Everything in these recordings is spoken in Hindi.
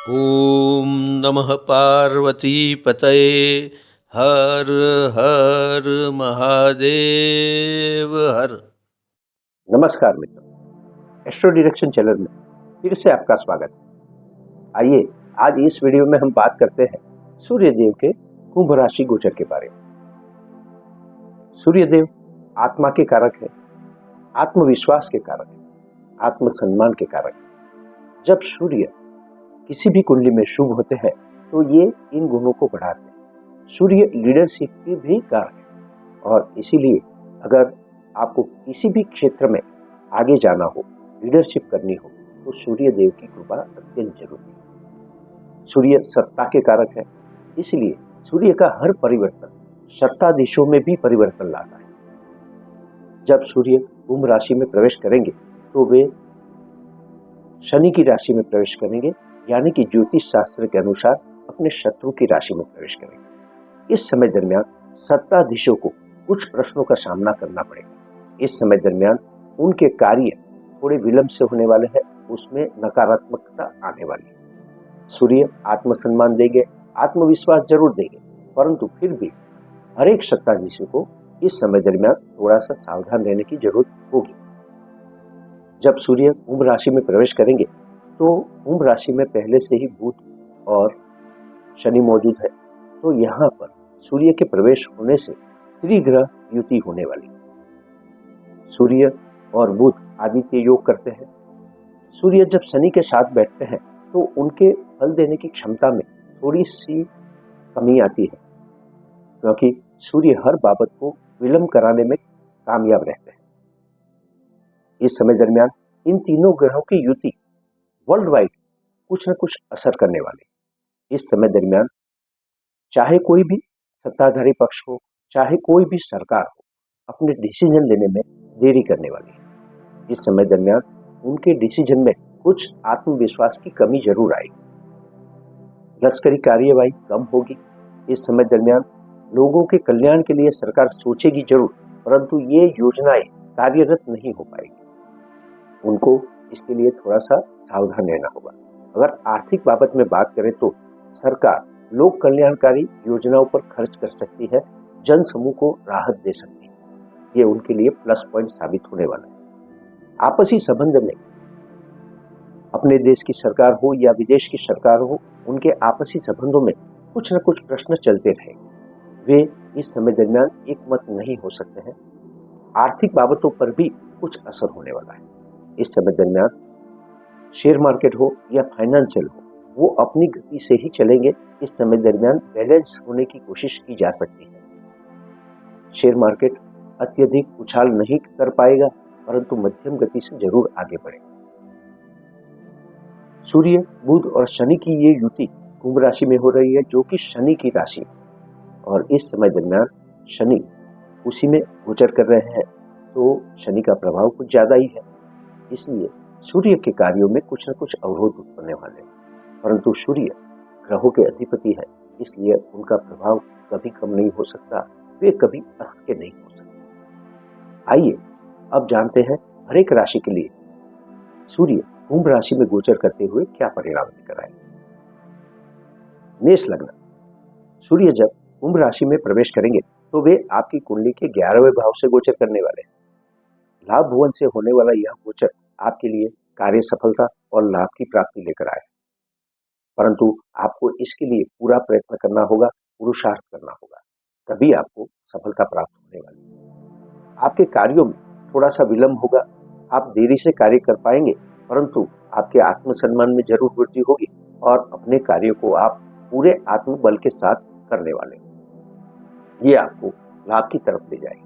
ॐ नमः पार्वतीपतये हर हर महादेव हर। नमस्कार मित्रों, एस्ट्रो डिरेक्शन चैनल में फिर से आपका स्वागत है। आइए आज इस वीडियो में हम बात करते हैं सूर्य देव के कुंभ राशि गोचर के बारे में। सूर्य देव आत्मा के कारक है, आत्मविश्वास के कारक है, आत्मसम्मान के कारक है। जब सूर्य किसी भी कुंडली में शुभ होते हैं तो ये इन गुणों को बढ़ाते हैं। सूर्य लीडरशिप की भी कारक है और इसीलिए अगर आपको किसी भी क्षेत्र में आगे जाना हो, लीडरशिप करनी हो, तो सूर्य देव की कृपा अत्यंत जरूरी है। सूर्य सत्ता के कारक है, इसलिए सूर्य का हर परिवर्तन सत्ता दिशों में भी परिवर्तन लाता है। जब सूर्य कुंभ राशि में प्रवेश करेंगे तो वे शनि की राशि में प्रवेश करेंगे, यानी कि ज्योतिष शास्त्र के अनुसार अपने शत्रु की राशि में प्रवेश करेंगे। इस समय दरमियान सत्ताधीशों को कुछ प्रश्नों का सामना करना पड़ेगा। इस समय दरमियान उनके कार्य थोड़े विलंब से होने वाले हैं, उसमें नकारात्मकता आने वाली है। सूर्य आत्मसम्मान देंगे, आत्मविश्वास जरूर देंगे, परंतु फिर भी हर एक सत्ताधीशों को इस समय दरमियान थोड़ा सा सावधान रहने की जरूरत होगी। जब सूर्य कुंभ राशि में प्रवेश करेंगे तो कुंभ राशि में पहले से ही बुध और शनि मौजूद है, तो यहाँ पर सूर्य के प्रवेश होने से त्रिग्रह युति होने वाली है। सूर्य और बुध आदित्य योग करते हैं। सूर्य जब शनि के साथ बैठते हैं तो उनके फल देने की क्षमता में थोड़ी सी कमी आती है, क्योंकि सूर्य हर बाबत को विलंब कराने में कामयाब रहते हैं। इस समय दरमियान इन तीनों ग्रहों की युति वर्ल्ड वाइड कुछ न कुछ असर करने वाले। इस समय दरमियान चाहे कोई भी सत्ताधारी पक्ष हो, चाहे कोई भी सरकार हो, अपने डिसीजन लेने में देरी करने वाली है। इस समय दरमियान उनके डिसीजन में कुछ आत्मविश्वास की कमी जरूर आएगी। लश्करी कार्यवाही कम होगी। इस समय दरमियान लोगों के कल्याण के लिए सरकार सोचेगी जरूर, परंतु ये योजनाएं कार्यरत नहीं हो पाएगी। उनको इसके लिए थोड़ा सा सावधान रहना होगा। अगर आर्थिक बाबत में बात करें तो सरकार लोक कल्याणकारी योजनाओं पर खर्च कर सकती है, जन समूह को राहत दे सकती है। ये उनके लिए प्लस पॉइंट साबित होने वाला है। आपसी संबंध में अपने देश की सरकार हो या विदेश की सरकार हो, उनके आपसी संबंधों में कुछ न कुछ प्रश्न चलते रहेंगे। वे इस समय दरमियान एक मत नहीं हो सकते हैं। आर्थिक बाबतों पर भी कुछ असर होने वाला है। इस समय दरमियान शेयर मार्केट हो या फाइनेंशियल हो, वो अपनी गति से ही चलेंगे। इस समय दरमियान बैलेंस होने की कोशिश की जा सकती है। शेयर मार्केट अत्यधिक उछाल नहीं कर पाएगा, परंतु मध्यम गति से जरूर आगे बढ़ेगा। सूर्य बुध और शनि की ये युति कुंभ राशि में हो रही है, जो कि शनि की राशि है, और इस समय दरमियान शनि उसी में गोचर कर रहे हैं, तो शनि का प्रभाव कुछ ज्यादा ही है। इसलिए सूर्य के कार्यों में कुछ न कुछ अवरोध उत्पन्न वाले हैं, परंतु सूर्य ग्रहों के अधिपति है, इसलिए उनका प्रभाव कभी कम नहीं हो सकता, वे कभी अस्त के नहीं हो सकते। आइए अब जानते हैं हर एक राशि के लिए सूर्य कुंभ राशि में गोचर करते हुए क्या परिणाम लेकर आए। मेष लग्न। सूर्य जब कुंभ राशि में प्रवेश करेंगे तो वे आपकी कुंडली के 11वें भाव से गोचर करने वाले हैं। लाभ भुवन से होने वाला यह गोचर आपके लिए कार्य सफलता और लाभ की प्राप्ति लेकर आए, परंतु आपको इसके लिए पूरा प्रयत्न करना होगा, पुरुषार्थ करना होगा, तभी आपको सफलता प्राप्त होने वाली है। आपके कार्यों में थोड़ा सा विलंब होगा, आप देरी से कार्य कर पाएंगे, परंतु आपके आत्मसम्मान में जरूर वृद्धि होगी और अपने कार्य को आप पूरे आत्मबल के साथ करने वाले हैं। ये आपको लाभ की तरफ ले जाएगी।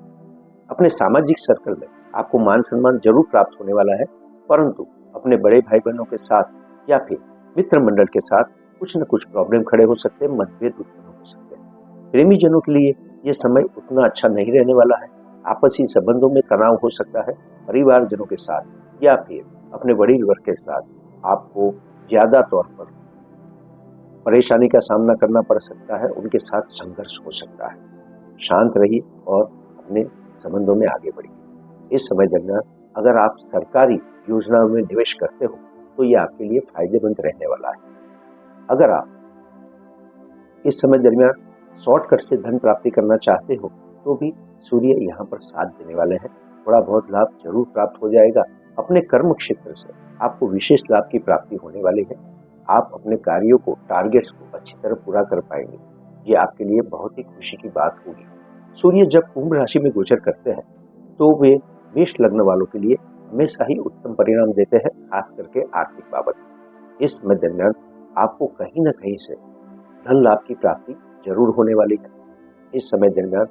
अपने सामाजिक सर्कल में आपको मान सम्मान जरूर प्राप्त होने वाला है, परंतु अपने बड़े भाई बहनों के साथ या फिर मित्र मंडल के साथ कुछ न कुछ प्रॉब्लम खड़े हो सकते हैं, मतभेद उत्पन्न हो सकते हैं। प्रेमी जनों के लिए यह समय उतना अच्छा नहीं रहने वाला है। आपसी संबंधों में तनाव हो सकता है। परिवारजनों के साथ या फिर अपने वडील वर्ग के साथ आपको ज्यादा तौर पर परेशानी का सामना करना पड़ सकता है, उनके साथ संघर्ष हो सकता है। शांत रहिए और अपने संबंधों में आगे बढ़िए। इस समय दरमियान अगर आप सरकारी योजनाओं में निवेश करते हो तो ये आपके लिए फायदेमंद रहने वाला है। अगर आप इस समय दरमियान शॉर्टकट से धन प्राप्ति करना चाहते हो तो भी सूर्य यहाँ पर साथ देने वाले हैं। थोड़ा बहुत लाभ जरूर प्राप्त हो जाएगा। अपने कर्म क्षेत्र से आपको विशेष लाभ की प्राप्ति होने वाली है। आप अपने कार्यों को, टारगेट्स को अच्छी तरह पूरा कर पाएंगे। ये आपके लिए बहुत ही खुशी की बात होगी। सूर्य जब कुंभ राशि में गोचर करते हैं तो वे मेष लग्न वालों के लिए हमेशा ही उत्तम परिणाम देते हैं, खास करके आर्थिक बाबत। इस समय दरमियान आपको कहीं न कहीं से धन लाभ की प्राप्ति जरूर होने वाली है। इस समय दरमियान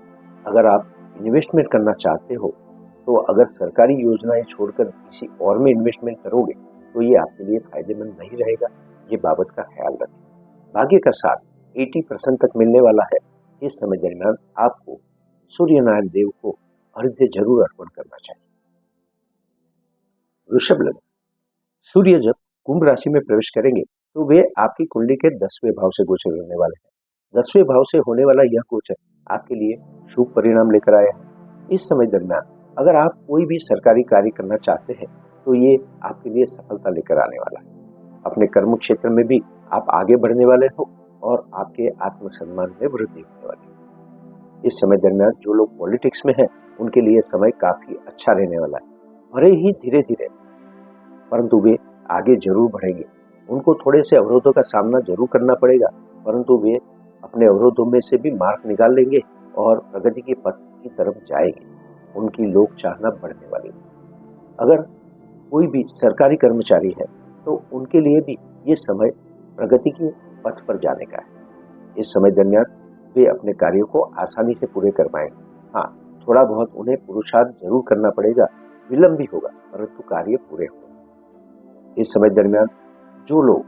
अगर आप इन्वेस्टमेंट करना चाहते हो तो अगर सरकारी योजनाएं छोड़कर किसी और में इन्वेस्टमेंट करोगे तो ये आपके लिए फायदेमंद नहीं रहेगा। ये बाबत का ख्याल रखें। भाग्य का साथ 80% तक मिलने वाला है। इस समय दरमियान आपको सूर्य नारायण देव को अर्घ्य जरूर अर्पण करना चाहिए। वृषभ लग्न। सूर्य जब कुंभ राशि में प्रवेश करेंगे तो वे आपकी कुंडली के 10वें भाव से गोचर करने वाले हैं। 10वें भाव से होने वाला यह गोचर आपके लिए शुभ परिणाम लेकर आया है। इस समय दरमियान अगर आप कोई भी सरकारी कार्य करना चाहते हैं तो ये आपके लिए सफलता लेकर आने वाला है। अपने कर्म क्षेत्र में भी आप आगे बढ़ने वाले हो और आपके आत्मसम्मान में वृद्धि होने वाली है। इस समय दरमियान जो लोग पॉलिटिक्स में हैं उनके लिए समय काफी अच्छा रहने वाला है। भले ही धीरे धीरे परंतु वे आगे जरूर बढ़ेंगे। उनको थोड़े से अवरोधों का सामना जरूर करना पड़ेगा, परंतु वे अपने अवरोधों में से भी मार्ग निकाल लेंगे और प्रगति के पथ की तरफ जाएंगे। उनकी लोक चाहना बढ़ने वाली है। अगर कोई भी सरकारी कर्मचारी है तो उनके लिए भी ये समय प्रगति के पथ पर जाने का है। इस समय दरमियान वे अपने कार्यों को आसानी से पूरे कर पाएंगे। हाँ, थोड़ा बहुत उन्हें पुरुषार्थ जरूर करना पड़ेगा, विलंब भी होगा, परंतु कार्य पूरे होंगे। इस समय दरमियान जो लोग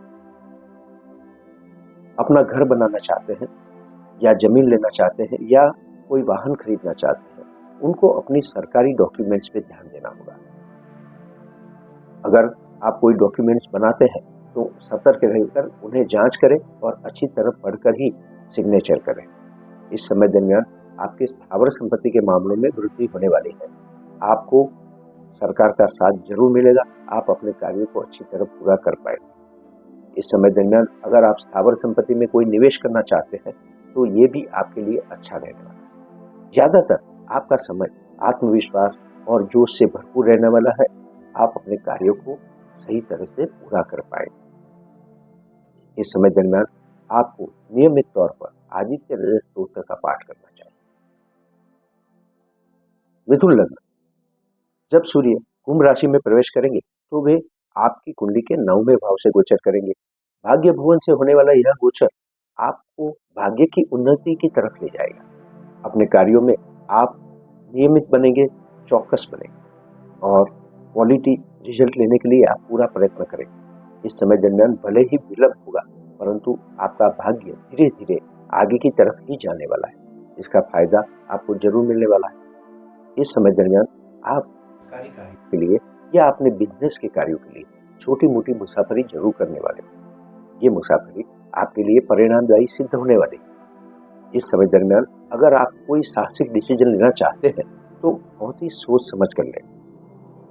अपना घर बनाना चाहते हैं या जमीन लेना चाहते हैं या कोई वाहन खरीदना चाहते हैं, उनको अपनी सरकारी डॉक्यूमेंट्स पे ध्यान देना होगा। अगर आप कोई डॉक्यूमेंट्स बनाते हैं तो सतर्क रहकर उन्हें जांच करें और अच्छी तरह पढ़कर ही सिग्नेचर करें। इस समय दरमियान आपके स्थावर संपत्ति के मामलों में वृद्धि होने वाली है। आपको सरकार का साथ जरूर मिलेगा। आप अपने कार्यों को अच्छी तरह पूरा कर पाएंगे। इस समय दरमियान अगर आप स्थावर संपत्ति में कोई निवेश करना चाहते हैं तो ये भी आपके लिए अच्छा रहने वाला है। ज्यादातर आपका समय आत्मविश्वास और जोश से भरपूर रहने वाला है। आप अपने कार्यों को सही तरह से पूरा कर पाएंगे। इस समय दरमियान आपको नियमित तौर पर आदित्य हृदय स्तोत्र का पाठ करना चाहिए। मिथुन लग्न। जब सूर्य कुंभ राशि में प्रवेश करेंगे तो वे आपकी कुंडली के 9वें भाव से गोचर करेंगे। भाग्य भुवन से होने वाला यह गोचर आपको भाग्य की उन्नति की तरफ ले जाएगा। अपने कार्यों में आप नियमित बनेंगे, चौकस बनेंगे और क्वालिटी रिजल्ट लेने के लिए आप पूरा प्रयत्न करेंगे। इस समय दरमियान भले ही विलंब होगा, परंतु आपका भाग्य धीरे धीरे आगे की तरफ ही जाने वाला है। इसका फायदा आपको जरूर मिलने वाला है। इस समय दरमियान आप कार्य के लिए या अपने बिजनेस के कार्यों के लिए छोटी मोटी मुसाफरी जरूर करने वाले हैं। ये मुसाफरी आपके लिए परिणामदायी सिद्ध होने वाली है। इस समय दरमियान अगर आप कोई साहसिक डिसीजन लेना चाहते हैं तो बहुत ही सोच समझ कर लें।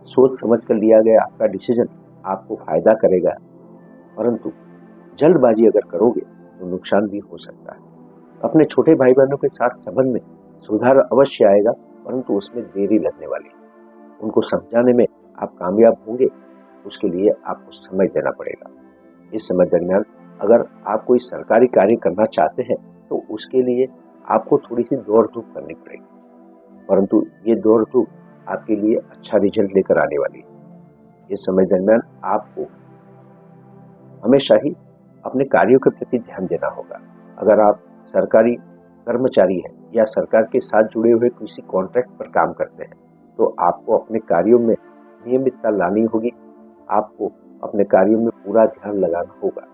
सोच समझ कर लिया गया आपका डिसीजन आपको फायदा करेगा, परंतु जल्दबाजी अगर करोगे तो नुकसान भी हो सकता है। अपने छोटे भाई बहनों के साथ संबंध में सुधार अवश्य आएगा, परंतु उसमें देरी लगने वाली है। उनको समझाने में आप कामयाब होंगे, उसके लिए आपको समय देना पड़ेगा। इस समय दरमियान अगर आप कोई सरकारी कार्य करना चाहते हैं तो उसके लिए आपको थोड़ी सी दौड़ धूप करनी पड़ेगी, परंतु ये दौड़ धूप आपके लिए अच्छा रिजल्ट लेकर आने वाली है। इस समय दरमियान आपको हमेशा ही अपने कार्यों के प्रति ध्यान देना होगा। अगर आप सरकारी कर्मचारी हैं या सरकार के साथ जुड़े हुए किसी कॉन्ट्रैक्ट पर काम करते हैं तो आपको अपने कार्यों में नियमितता लानी होगी। आपको अपने कार्यों में पूरा ध्यान लगाना होगा।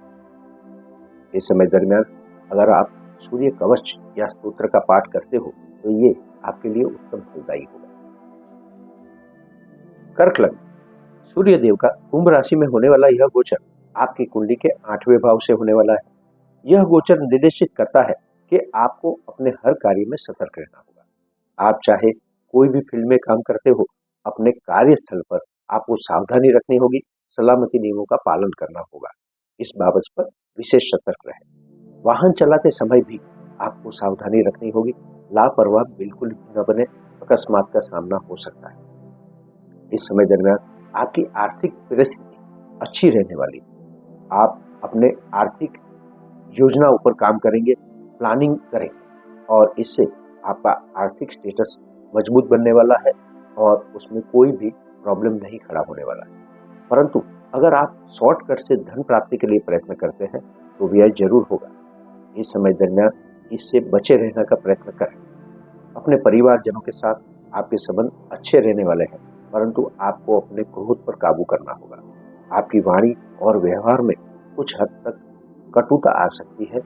इस समय दरमियान अगर आप सूर्य कवच या स्तोत्र का पाठ करते हो तो ये आपके लिए उत्तम फलदायी होगा। कर्क लग्न। सूर्य देव का कुंभ राशि में होने वाला यह गोचर आपकी कुंडली के 8वें भाव से होने वाला है। यह गोचर निर्देशित करता है कि आपको अपने हर कार्य में सतर्क रहना होगा। आप चाहे कोई भी फील्ड में काम करते हो, अपने कार्यस्थल पर आपको सावधानी रखनी होगी, सलामती नियमों का पालन करना होगा। इस बाबत पर विशेष सतर्क रहें। वाहन चलाते समय भी आपको सावधानी रखनी होगी। लापरवाह बिल्कुल भी न बने, अकस्मात का सामना हो सकता है। इस समय दरमियान आपकी आर्थिक परिस्थिति अच्छी रहने वाली है। आप अपने आर्थिक योजनाओं पर काम करेंगे, प्लानिंग करेंगे और इससे आपका आर्थिक स्टेटस मजबूत बनने वाला है और उसमें कोई भी प्रॉब्लम नहीं खड़ा होने वाला है। परंतु अगर आप शॉर्टकट से धन प्राप्ति के लिए प्रयत्न करते हैं तो व्यय जरूर होगा। इस समय दरमियान इससे बचे रहने का प्रयत्न करें। अपने परिवारजनों के साथ आपके संबंध अच्छे रहने वाले हैं, परंतु आपको अपने क्रोध पर काबू करना होगा। आपकी वाणी और व्यवहार में कुछ हद तक कटुता आ सकती है।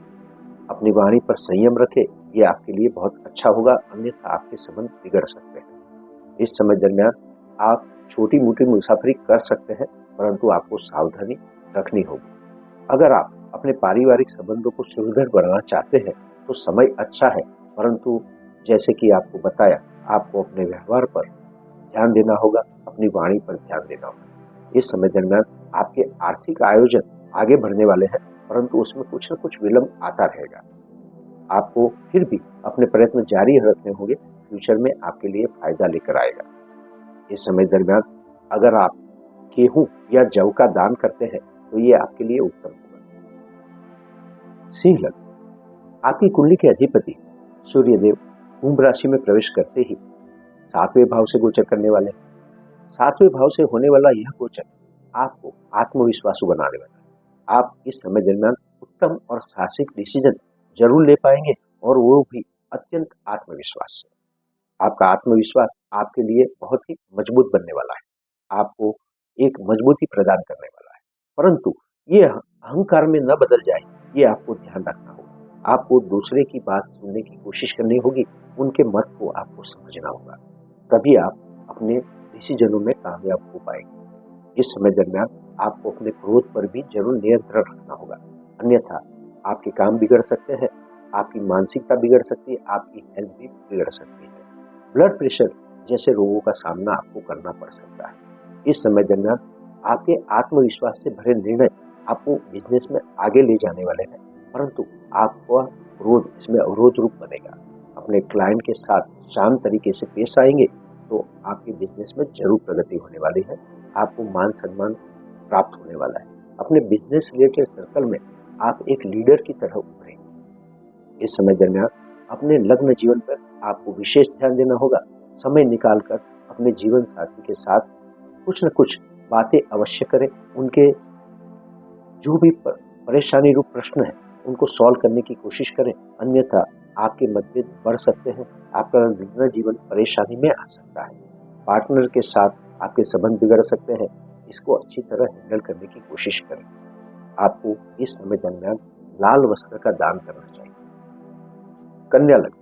अपनी वाणी पर संयम रखें, ये आपके लिए बहुत अच्छा होगा, अन्यथा आपके संबंध बिगड़ सकते हैं। इस समय दरमियान आप छोटी मोटी मुसाफरी कर सकते हैं, परंतु आपको सावधानी रखनी होगी। अगर आप अपने पारिवारिक संबंधों को सुदृढ़ बनाना चाहते हैं तो समय अच्छा है, परंतु जैसे कि आपको बताया, आपको अपने व्यवहार पर ध्यान देना होगा, अपनी वाणी पर ध्यान देना होगा। इस समय दरमियान आपके आर्थिक आयोजन आगे बढ़ने वाले हैं, परंतु उसमें कुछ न कुछ विलंब आता रहेगा। आपको फिर भी अपने प्रयत्न जारी रखने होंगे, फ्यूचर में आपके लिए फायदा लेकर आएगा। इस समय दरमियान अगर आप गेहूं या जौ का दान करते हैं तो ये आपके लिए उत्तम होगा। सिंह लग्न, आपकी कुंडली के अधिपति सूर्यदेव कुंभ राशि में प्रवेश करते ही 7वें भाव से गोचर करने वाले हैं। 7वें भाव से होने वाला यह गोचर आपको आत्मविश्वासु बनाने वाला है। आप इस समय दरमियान उत्तम और साहसिक डिसीजन जरूर ले पाएंगे और वो भी अत्यंत आत्मविश्वास से। आपका आत्मविश्वास आपके लिए बहुत ही मजबूत बनने वाला है, आपको एक मजबूती प्रदान करने वाला है, परंतु ये अहंकार में न बदल जाए, ये आपको ध्यान रखना होगा। आपको दूसरे की बात सुनने की कोशिश करनी होगी, उनके मत को आपको समझना होगा, तभी आप अपने डिसीजनों में कामयाब हो पाएंगे। इस समय दरमियान आपको अपने क्रोध पर भी जरूर नियंत्रण रखना होगा, अन्यथा आपके काम बिगड़ सकते हैं, आपकी मानसिकता बिगड़ सकती है, आपकी हेल्थ भी बिगड़ सकती है। ब्लड प्रेशर जैसे रोगों का सामना आपको करना पड़ सकता है। इस समय दरमियान आपके आत्मविश्वास से भरे निर्णय आपको बिजनेस में आगे ले जाने वाले हैं, परंतु आपका क्रोध इसमें अवरोध रूप बनेगा। अपने क्लाइंट के साथ शांत तरीके से पेश आएंगे तो आपके बिजनेस में जरूर प्रगति होने वाली है, आपको मान सम्मान प्राप्त होने वाला है। अपने बिजनेस रिलेटेड सर्कल में आप एक लीडर की तरह उभरेंगे। इस समय दरमियान अपने लग्न जीवन पर आपको विशेष ध्यान देना होगा। समय निकालकर अपने जीवन साथी के साथ कुछ न कुछ बातें अवश्य करें। उनके जो भी परेशानी रूप प्रश्न है उनको सॉल्व करने की कोशिश करें, अन्यथा आपके मतभेद बढ़ सकते हैं, आपका लग्न जीवन परेशानी में आ सकता है। पार्टनर के साथ आपके संबंध बिगड़ सकते हैं, इसको अच्छी तरह हैंडल करने की कोशिश करें। आपको इस समय दरमियान लाल वस्त्र का दान करना चाहिए। कन्या लग्न,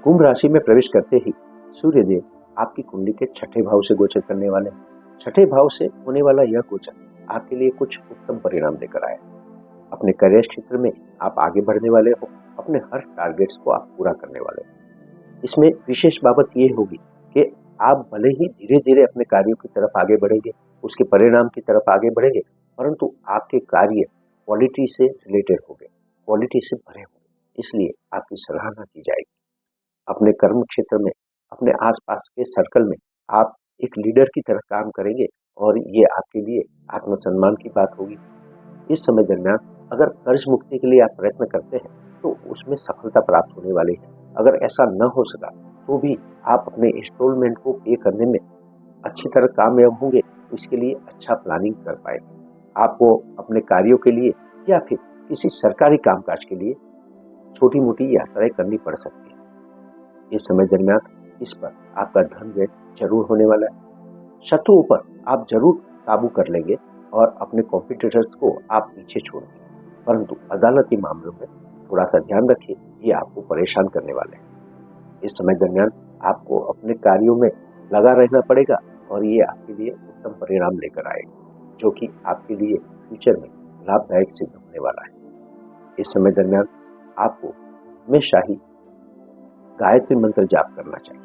कुंभ राशि में प्रवेश करते ही सूर्यदेव आपकी कुंडली के 6ठे भाव से गोचर करने वाले हैं। 6ठे भाव से होने वाला यह गोचर आपके लिए कुछ उत्तम परिणाम लेकर आए। अपने करियर क्षेत्र में आप आगे बढ़ने वाले हो, अपने हर टारगेट्स को आप पूरा करने वाले हो। इसमें विशेष बात यह होगी कि आप भले ही धीरे धीरे अपने कार्यों की तरफ आगे बढ़ेंगे, उसके परिणाम की तरफ आगे बढ़ेंगे, परंतु आपके कार्य क्वालिटी से रिलेटेड होंगे, क्वालिटी से भरे होंगे, इसलिए आपकी सराहना की जाएगी। अपने कर्म क्षेत्र में, अपने आसपास के सर्कल में आप एक लीडर की तरह काम करेंगे और ये आपके लिए आत्मसम्मान की बात होगी। इस समय दरमियान अगर कर्ज मुक्ति के लिए आप प्रयत्न करते हैं तो उसमें सफलता प्राप्त होने वाली है। अगर ऐसा न हो सका तो भी आप अपने इंस्टॉलमेंट को पे करने में अच्छी तरह कामयाब होंगे, तो इसके लिए अच्छा प्लानिंग कर पाएंगे। आपको अपने कार्यों के लिए या फिर किसी सरकारी कामकाज के लिए छोटी मोटी यात्राएं करनी पड़ सकती है। इस समय दरमियान इस पर आपका धन व्यय जरूर होने वाला है। शत्रुओं पर आप जरूर काबू कर लेंगे और अपने कॉम्पिटिटर्स को आप पीछे छोड़ देंगे, परंतु अदालती मामलों में थोड़ा सा ध्यान रखिए, ये आपको परेशान करने वाले हैं। इस समय दरमियान आपको अपने कार्यों में लगा रहना पड़ेगा और ये आपके लिए उत्तम परिणाम लेकर आएगा, जो कि आपके लिए फ्यूचर में लाभदायक सिद्ध होने वाला है। इस समय दरमियान आपको हमेशा ही गायत्री मंत्र जाप करना चाहिए।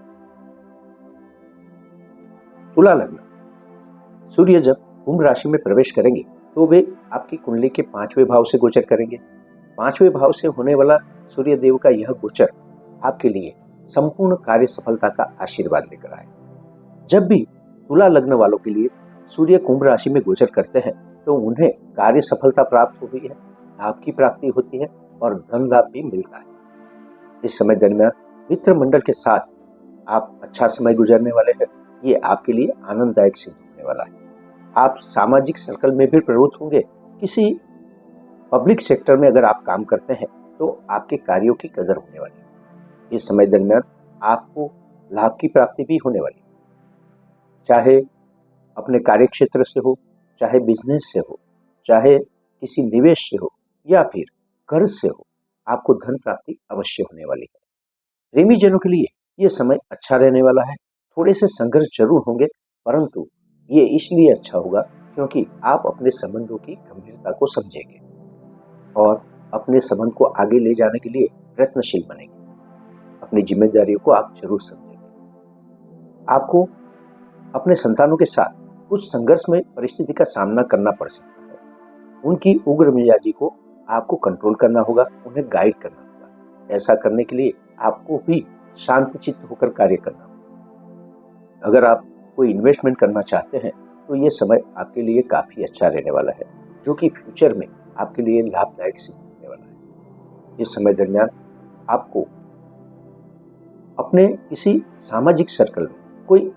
तुला लग्न, सूर्य जब कुंभ राशि में प्रवेश करेंगे तो वे आपकी कुंडली के 5वें भाव से गोचर करेंगे। 5वें भाव से होने वाला सूर्य देव का यह गोचर आपके लिए संपूर्ण कार्य सफलता का आशीर्वाद लेकर आए। जब भी तुला लग्न वालों के लिए सूर्य कुंभ राशि में गोचर करते हैं तो उन्हें कार्य सफलता प्राप्त होती है, लाभ की प्राप्ति होती है और धन लाभ भी मिलता है। इस समय दरमियान मित्र मंडल के साथ आप अच्छा समय गुजरने वाले हैं। ये आपके लिए आनंददायक सिद्ध होने वाला है। आप सामाजिक सर्कल में भी प्रवृत्त होंगे। किसी पब्लिक सेक्टर में अगर आप काम करते हैं तो आपके कार्यों की कदर होने वाली है। इस समय दरमियान आपको लाभ की प्राप्ति भी होने वाली है, चाहे अपने कार्य क्षेत्र से हो, चाहे बिजनेस से हो, चाहे किसी निवेश से हो या फिर कर्ज से हो, आपको धन प्राप्ति अवश्य होने वाली है। प्रेमी जनों के लिए ये समय अच्छा रहने वाला है। थोड़े से संघर्ष जरूर होंगे, परंतु ये इसलिए अच्छा होगा क्योंकि आप अपने संबंधों की गंभीरता को समझेंगे और अपने संबंध को आगे ले जाने के लिए प्रयत्नशील बनेंगे। अपनी जिम्मेदारियों को आप जरूर समझेंगे। आपको अपने संतानों के साथ कुछ संघर्षमय परिस्थिति का सामना करना पड़ सकता है। उनकी उग्र मिजाजी को आपको कंट्रोल करना होगा, उन्हें गाइड करना होगा। ऐसा करने के लिए आपको भी शांतचित्त होकर कार्य करना होगा। अगर आप कोई इन्वेस्टमेंट करना चाहते हैं तो ये समय आपके लिए काफी अच्छा रहने वाला है, जो कि फ्यूचर में आपके लिए लाभदायक सिद्ध होने वाला है। इस समय दरमियान आपको अपने किसी सामाजिक सर्कल में कोई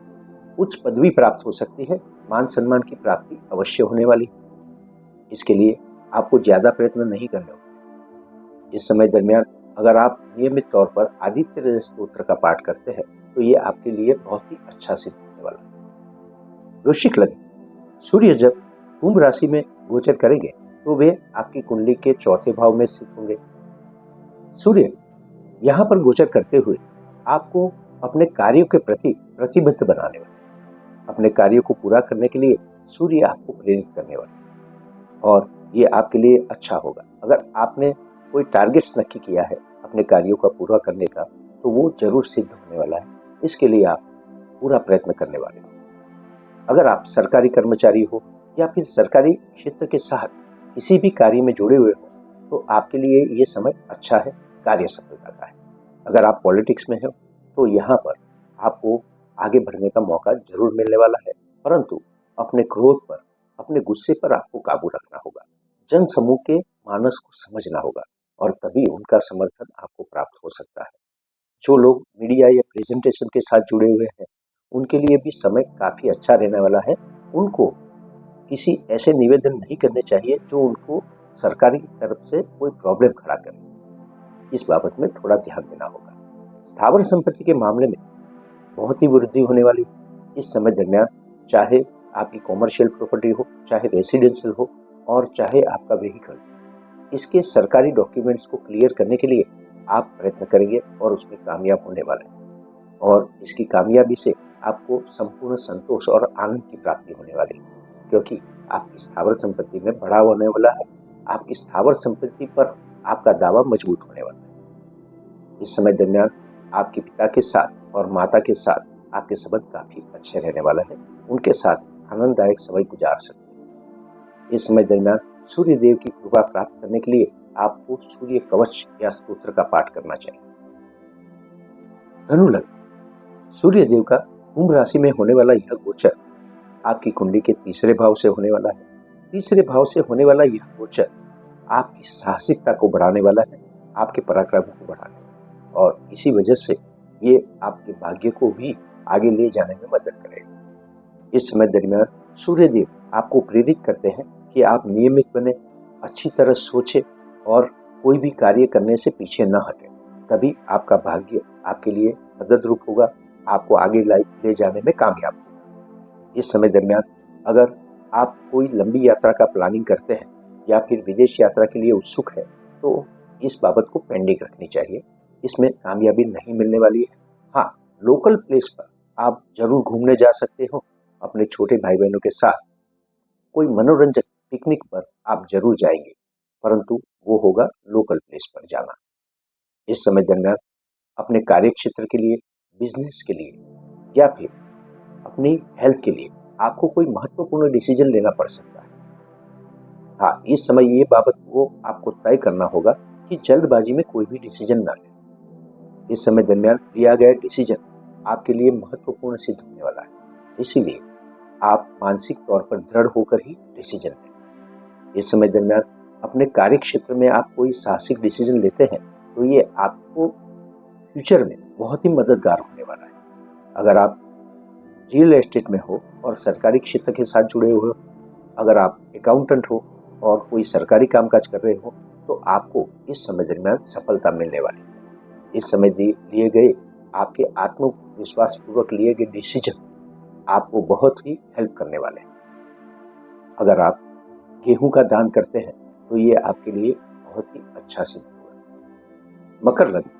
उच्च पदवी प्राप्त हो सकती है, मान सम्मान की प्राप्ति अवश्य होने वाली है। इसके लिए आपको ज्यादा प्रयत्न नहीं करने होंगे। इस समय दरमियान अगर आप नियमित तौर पर आदित्य हृदय स्तोत्र का पाठ करते हैं तो ये आपके लिए बहुत ही अच्छा सिद्ध होने वाला है। वृश्चिक लग्न, सूर्य जब कुंभ राशि में गोचर करेंगे तो वे आपकी कुंडली के 4थे भाव में स्थित होंगे। सूर्य यहाँ पर गोचर करते हुए आपको अपने कार्यों के प्रति प्रतिबद्ध बनाने वाले, अपने कार्यों को पूरा करने के लिए सूर्य आपको प्रेरित करने वाले और ये आपके लिए अच्छा होगा। अगर आपने कोई टारगेट्स नक्की किया है अपने कार्यों का पूरा करने का तो वो जरूर सिद्ध होने वाला है। इसके लिए आप पूरा प्रयत्न करने वाले हो। अगर आप सरकारी कर्मचारी हो या फिर सरकारी क्षेत्र के साथ किसी भी कार्य में जुड़े हुए हो तो आपके लिए ये समय अच्छा है, कार्य सफलता का है। अगर आप पॉलिटिक्स में हो तो यहाँ पर आपको आगे बढ़ने का मौका जरूर मिलने वाला है, परंतु अपने क्रोध पर, अपने गुस्से पर आपको काबू रखना होगा। जन समूह के मानस को समझना होगा और तभी उनका समर्थन आपको प्राप्त हो सकता है। जो लोग मीडिया या प्रेजेंटेशन के साथ जुड़े हुए हैं उनके लिए भी समय काफी अच्छा रहने वाला है। उनको किसी ऐसे निवेदन नहीं करने चाहिए जो उनको सरकारी तरफ से कोई प्रॉब्लम खड़ा करे। इस बाबत में थोड़ा ध्यान देना होगा। स्थावर संपत्ति के मामले में बहुत ही वृद्धि होने वाली है। इस समय दरमियान चाहे आपकी कॉमर्शियल प्रॉपर्टी हो, चाहे रेसिडेंशियल हो और चाहे आपका व्हीकल, इसके सरकारी डॉक्यूमेंट्स को क्लियर करने के लिए आप प्रयत्न करेंगे और उसमें कामयाब होने वाले हैं और इसकी कामयाबी से आपको संपूर्ण संतोष और आनंद की प्राप्ति होने वाली है, क्योंकि आपकी स्थावर संपत्ति में बढ़ाव होने वाला है। आपकी स्थावर संपत्ति पर आपका दावा मजबूत होने वाला है। इस समय दरमियान आपके पिता के साथ और माता के साथ आपके संबंध काफी अच्छे रहने वाला है। उनके साथ आनंददायक समय गुजार सकते हैं। इस समय दरमियान सूर्य देव की कृपा प्राप्त करने के लिए आपको सूर्य कवच या स्तोत्र का पाठ करना चाहिए। धनु लग्न, सूर्य देव का कुंभ राशि में होने वाला यह गोचर आपकी कुंडली के 3रे भाव से होने वाला है। 3रे भाव से होने वाला यह गोचर आपकी साहसिकता को बढ़ाने वाला है, आपके पराक्रम को बढ़ाने वाला है और इसी वजह से ये आपके भाग्य को भी आगे ले जाने में मदद करेगा। इस समय दरमियान सूर्य देव आपको प्रेरित करते हैं कि आप नियमित बने, अच्छी तरह सोचें और कोई भी कार्य करने से पीछे न हटें, तभी आपका भाग्य आपके लिए मदद रूप होगा, आपको आगे ले जाने में कामयाब होगा। इस समय दरमियान अगर आप कोई लंबी यात्रा का प्लानिंग करते हैं या फिर विदेश यात्रा के लिए उत्सुक है तो इस बाबत को पेंडिंग रखनी चाहिए। इसमें कामयाबी नहीं मिलने वाली है। हाँ, लोकल प्लेस पर आप जरूर घूमने जा सकते हो। अपने छोटे भाई बहनों के साथ कोई मनोरंजक पिकनिक पर आप जरूर जाएंगे, परंतु वो होगा लोकल प्लेस पर जाना। इस समय दरमियान अपने कार्य क्षेत्र के लिए, बिजनेस के लिए या फिर अपनी हेल्थ के लिए आपको कोई महत्वपूर्ण डिसीजन लेना पड़ सकता है। हाँ, इस समय ये बाबत को आपको तय करना होगा कि जल्दबाजी में कोई भी डिसीजन ना लें। इस समय दरमियान लिया गया डिसीजन आपके लिए महत्वपूर्ण सिद्ध होने वाला है, इसीलिए आप मानसिक तौर पर दृढ़ होकर ही डिसीजन लें। इस समय दरमियान अपने कार्य क्षेत्र में आप कोई साहसिक डिसीजन लेते हैं तो ये आपको फ्यूचर में बहुत ही मददगार होने वाला है। अगर आप रियल एस्टेट में हो और सरकारी क्षेत्र के साथ जुड़े हुए हो, अगर आप अकाउंटेंट हो और कोई सरकारी कामकाज कर रहे हो, तो आपको इस समय दरमियान सफलता मिलने वाली है। इस समय लिए गए आपके आत्मविश्वास पूर्वक लिए गए डिसीजन आपको बहुत ही हेल्प करने वाले हैं। अगर आप गेहूं का दान करते हैं तो ये आपके लिए बहुत ही अच्छा सिद्ध होगा। मकर लग्न,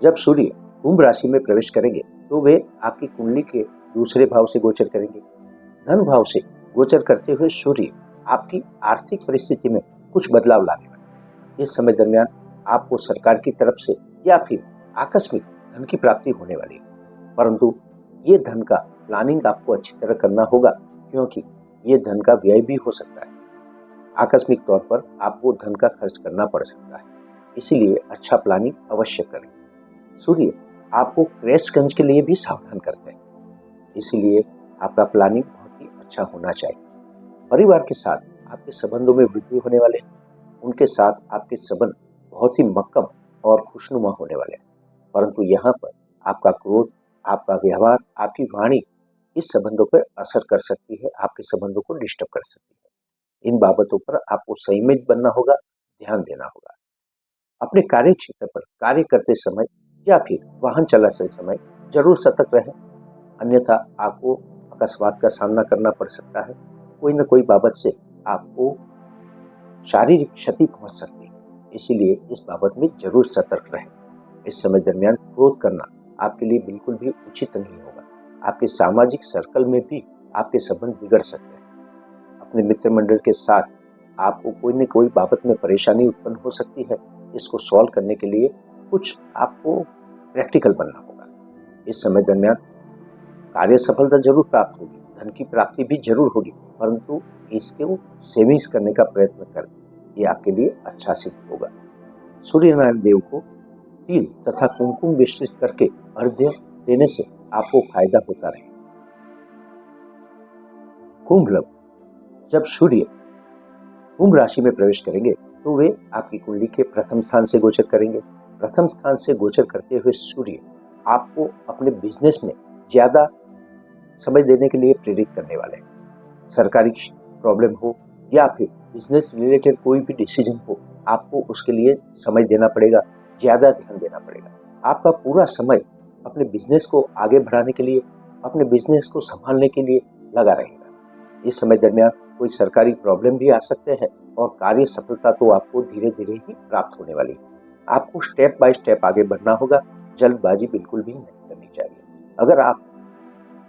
जब सूर्य कुंभ राशि में प्रवेश करेंगे तो वे आपकी कुंडली के दूसरे भाव से गोचर करेंगे। धन भाव से गोचर करते हुए सूर्य आपकी आर्थिक परिस्थिति में कुछ बदलाव लाने वाले। इस समय दरमियान आपको सरकार की तरफ से या फिर आकस्मिक धन की प्राप्ति होने वाली है, परंतु ये धन का प्लानिंग आपको अच्छी तरह करना होगा, क्योंकि ये धन का व्यय भी हो सकता है। आकस्मिक तौर पर आपको धन का खर्च करना पड़ सकता है, इसीलिए अच्छा प्लानिंग अवश्य करें। सूर्य आपको क्रैशगंज के लिए भी सावधान करते हैं, इसीलिए आपका प्लानिंग बहुत ही अच्छा होना चाहिए। परिवार के साथ आपके संबंधों में वृद्धि होने वाले हैं, उनके साथ आपके संबंध बहुत ही मक्कम और खुशनुमा होने वाले हैं, परंतु यहाँ पर आपका क्रोध, आपका व्यवहार, आपकी वाणी इस संबंधों पर असर कर सकती है, आपके संबंधों को डिस्टर्ब कर सकती है। इन बाबतों पर आपको संयमित बनना होगा, ध्यान देना होगा। अपने कार्य क्षेत्र पर कार्य करते समय या फिर वाहन चलाते समय जरूर सतर्क रहें, अन्यथा आपको अकस्मात का सामना करना पड़ सकता है। कोई न कोई बाबत से आपको शारीरिक क्षति पहुंच सकती है, इसीलिए इस बाबत में जरूर सतर्क रहें। इस समय दरमियान क्रोध करना आपके लिए बिल्कुल भी उचित नहीं होगा। आपके सामाजिक सर्कल में भी आपके संबंध बिगड़ सकते हैं। अपने मित्र मंडल के साथ आपको कोई न कोई बाबत में परेशानी उत्पन्न हो सकती है। इसको सॉल्व करने के लिए कुछ आपको प्रैक्टिकल बनना होगा। इस समय दरमियान कार्य सफलता जरूर प्राप्त होगी, धन की प्राप्ति भी जरूर होगी, परंतु इसको सेविंग्स करने का प्रयत्न करें, ये आपके लिए अच्छा सिद्ध होगा। सूर्य नारायण देव को तिल तथा कुमकुम मिश्रित करके अर्घ्य देने से आपको फायदा होता रहे। कुंभ लग्न, जब सूर्य कुंभ राशि में प्रवेश करेंगे तो वे आपकी कुंडली के प्रथम स्थान से गोचर करेंगे। प्रथम स्थान से गोचर करते हुए सूर्य आपको अपने बिजनेस में ज्यादा समय देने के लिए प्रेरित करने वाले हैं। सरकारी प्रॉब्लम हो या फिर बिजनेस रिलेटेड कोई भी डिसीजन हो, आपको उसके लिए समय देना पड़ेगा, ज्यादा ध्यान देना पड़ेगा। आपका पूरा समय अपने बिजनेस को आगे बढ़ाने के लिए, अपने बिजनेस को संभालने के लिए लगा रहेगा। इस समय दरमियान कोई सरकारी प्रॉब्लम भी आ सकते हैं और कार्य सफलता तो आपको धीरे धीरे ही प्राप्त होने वाली है। आपको स्टेप बाय स्टेप आगे बढ़ना होगा, जल्दबाजी बिल्कुल भी नहीं करनी चाहिए। अगर आप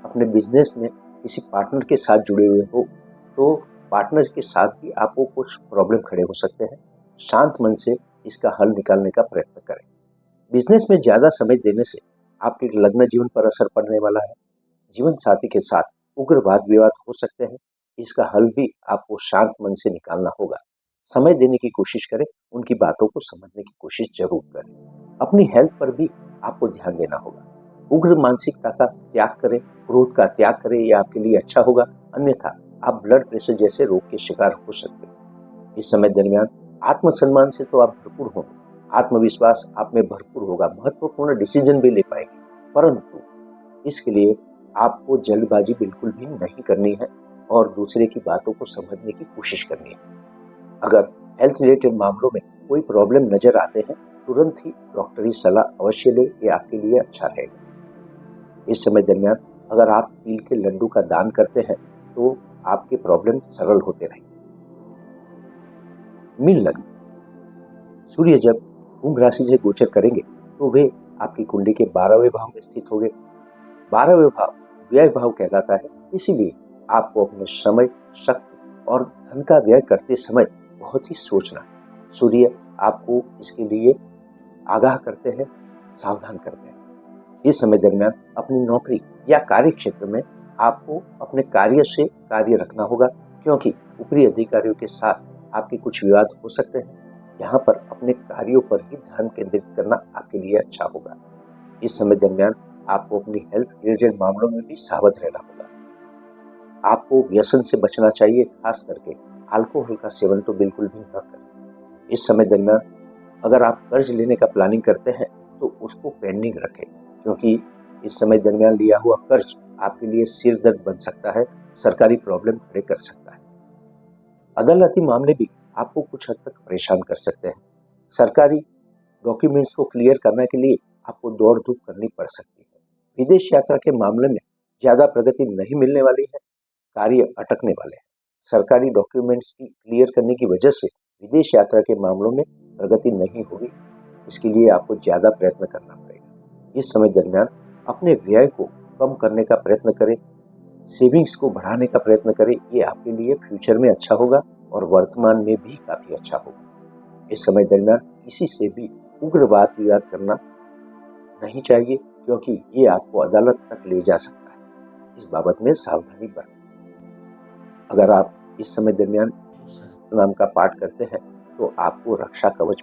अपने बिजनेस में किसी पार्टनर के साथ जुड़े हुए हो तो पार्टनर के साथ भी आपको कुछ प्रॉब्लम खड़े हो सकते हैं। शांत मन से इसका हल निकालने का प्रयत्न करें। बिजनेस में ज्यादा समय देने से आपके लग्न जीवन पर असर पड़ने वाला है। जीवन साथी के साथ उग्र वाद विवाद हो सकते हैं, इसका हल भी आपको शांत मन से निकालना होगा। समय देने की कोशिश करें, उनकी बातों को समझने की कोशिश जरूर करें। अपनी हेल्थ पर भी आपको ध्यान देना होगा। उग्र मानसिकता का त्याग करें, क्रोध का त्याग करें, यह आपके लिए अच्छा होगा, अन्यथा आप ब्लड प्रेशर जैसे रोग के शिकार हो सकते हैं। इस समय दरमियान आत्मसम्मान से तो आप भरपूर होंगे, आत्मविश्वास आप में भरपूर होगा, महत्वपूर्ण डिसीजन भी ले पाएंगे, परंतु इसके लिए आपको जल्दबाजी बिल्कुल भी नहीं करनी है और दूसरे की बातों को समझने की कोशिश करनी है। अगर हेल्थ रिलेटेड मामलों में कोई प्रॉब्लम नजर आते हैं, तुरंत ही डॉक्टरी सलाह अवश्य लें, ये आपके लिए अच्छा रहेगा। इस समय दरमियान अगर आप तिल के लड्डू का दान करते हैं तो आपके प्रॉब्लम सरल होते रहेंगे। मीन लग्न, सूर्य जब कुंभ राशि से गोचर करेंगे तो वे आपकी कुंडली के 12वें भाव में स्थित होंगे। 12वें भाव व्यय भाव कहलाता है, इसीलिए आपको अपने समय, शक्ति और धन का व्यय करते समय बहुत ही सोचना है। सूर्य आपको इसके लिए आगाह करते हैं, सावधान करते हैं। इस समय दरमियान अपनी नौकरी या कार्य क्षेत्र में आपको अपने कार्य से कार्य रखना होगा, क्योंकि ऊपरी अधिकारियों के साथ आपके कुछ विवाद हो सकते हैं। यहाँ पर अपने कार्यों पर ही ध्यान केंद्रित करना आपके लिए अच्छा होगा। इस समय दरमियान आपको अपनी हेल्थ रिलेटेड मामलों में भी सावध रहना होगा। आपको व्यसन से बचना चाहिए, खास करके अल्कोहल का सेवन तो बिल्कुल भी न करें। इस समय दरमियान अगर आप कर्ज लेने का प्लानिंग करते हैं तो उसको पेंडिंग रखें, क्योंकि इस समय दरमियान लिया हुआ कर्ज आपके लिए सिर दर्द बन सकता है, सरकारी प्रॉब्लम खड़े कर सकता है। अदालती मामले भी आपको कुछ हद तक परेशान कर सकते हैं। सरकारी डॉक्यूमेंट्स को क्लियर करने के लिए आपको दौड़ धूप करनी पड़ सकती है। विदेश यात्रा के मामले में ज्यादा प्रगति नहीं मिलने वाली है, कार्य अटकने वाले हैं। सरकारी डॉक्यूमेंट्स की क्लियर करने की वजह से विदेश यात्रा के मामलों में प्रगति नहीं होगी। इसके लिए आपको ज्यादा प्रयत्न करना पड़ेगा। इस समय दरमियान अपने व्यय को कम करने का प्रयत्न करें, सेविंग्स को बढ़ाने का प्रयत्न करें। ये आपके लिए फ्यूचर में अच्छा होगा और वर्तमान में भी काफी अच्छा होगा। इस समय दरमियान किसी से भी उग्र वाद विवाद करना नहीं चाहिए, क्योंकि ये आपको अदालत तक ले जा सकता है। इस बाबत में सावधानी बरतें। अगर आप इस समय दरमियान नाम का पाठ करते हैं तो आपको रक्षा कवच